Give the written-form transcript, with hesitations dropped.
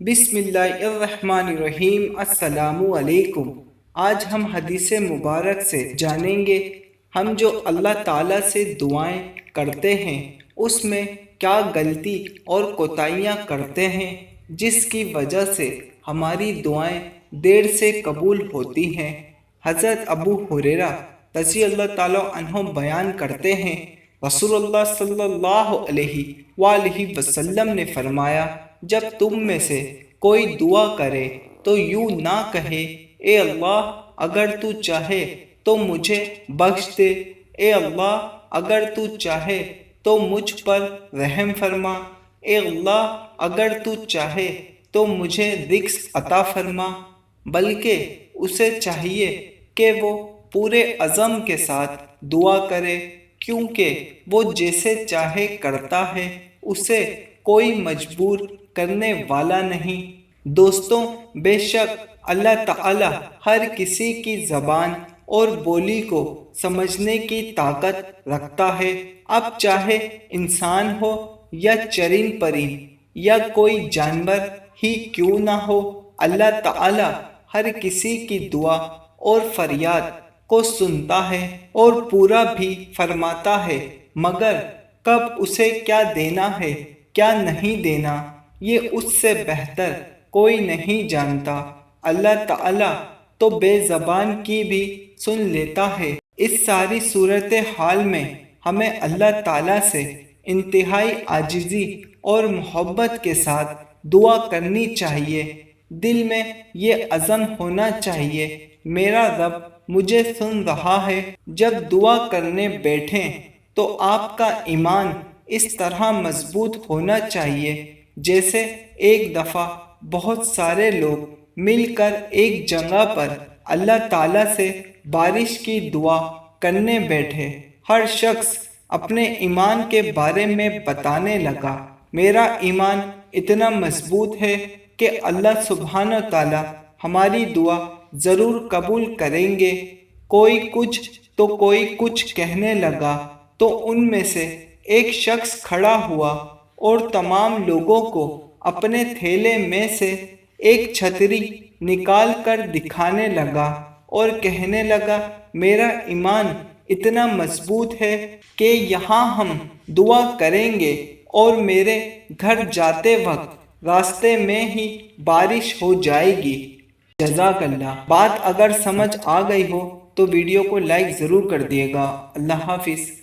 بسم اللہ الرحمن الرحیم۔ السلام علیکم۔ آج ہم حدیث مبارک سے جانیں گے ہم جو اللہ تعالیٰ سے دعائیں کرتے ہیں اس میں کیا غلطی اور کوتاہیاں کرتے ہیں جس کی وجہ سے ہماری دعائیں دیر سے قبول ہوتی ہیں۔ حضرت ابو ہریرہ رضی اللہ تعالیٰ عنہ بیان کرتے ہیں، رسول اللہ صلی اللہ علیہ وآلہ وسلم نے فرمایا، جب تم میں سے کوئی دعا کرے تو یوں نہ کہے اے اللہ اگر تو چاہے تو مجھے بخش دے، اے اللہ اگر تو چاہے تو مجھ پر رحم فرما، اے اللہ اگر تو چاہے تو مجھے رزق عطا فرما، بلکہ اسے چاہیے کہ وہ پورے عزم کے ساتھ دعا کرے، کیونکہ وہ جیسے چاہے کرتا ہے، اسے کوئی مجبور کرنے والا نہیں۔ دوستوں، بے شک اللہ تعالی ہر کسی کی زبان اور بولی کو سمجھنے کی طاقت رکھتا ہے، اب چاہے انسان ہو یا چرند پرند یا کوئی جانور ہی کیوں نہ ہو، اللہ تعالی ہر کسی کی دعا اور فریاد کو سنتا ہے اور پورا بھی فرماتا ہے، مگر کب اسے کیا دینا ہے کیا نہیں دینا یہ اس سے بہتر کوئی نہیں جانتا۔ اللہ تعالی تو بے زبان کی بھی سن لیتا ہے۔ اس ساری صورتحال میں ہمیں اللہ تعالی سے انتہائی عاجزی اور محبت کے ساتھ دعا کرنی چاہیے، دل میں یہ عزم ہونا چاہیے میرا رب مجھے سن رہا ہے۔ جب دعا کرنے بیٹھیں تو آپ کا ایمان اس طرح مضبوط ہونا چاہیے جیسے ایک دفعہ بہت سارے لوگ مل کر ایک جگہ پر اللہ تعالیٰ سے بارش کی دعا کرنے بیٹھے۔ ہر شخص اپنے ایمان کے بارے میں بتانے لگا، میرا ایمان اتنا مضبوط ہے کہ اللہ سبحانہ تعالیٰ ہماری دعا ضرور قبول کریں گے۔ کوئی کچھ تو کوئی کچھ کہنے لگا تو ان میں سے ایک شخص کھڑا ہوا اور تمام لوگوں کو اپنے تھیلے میں سے ایک چھتری نکال کر دکھانے لگا اور کہنے لگا، میرا ایمان اتنا مضبوط ہے کہ یہاں ہم دعا کریں گے اور میرے گھر جاتے وقت راستے میں ہی بارش ہو جائے گی۔ جزاک اللہ۔ بات اگر سمجھ آ گئی ہو تو ویڈیو کو لائک ضرور کر دیے گا۔ اللہ حافظ۔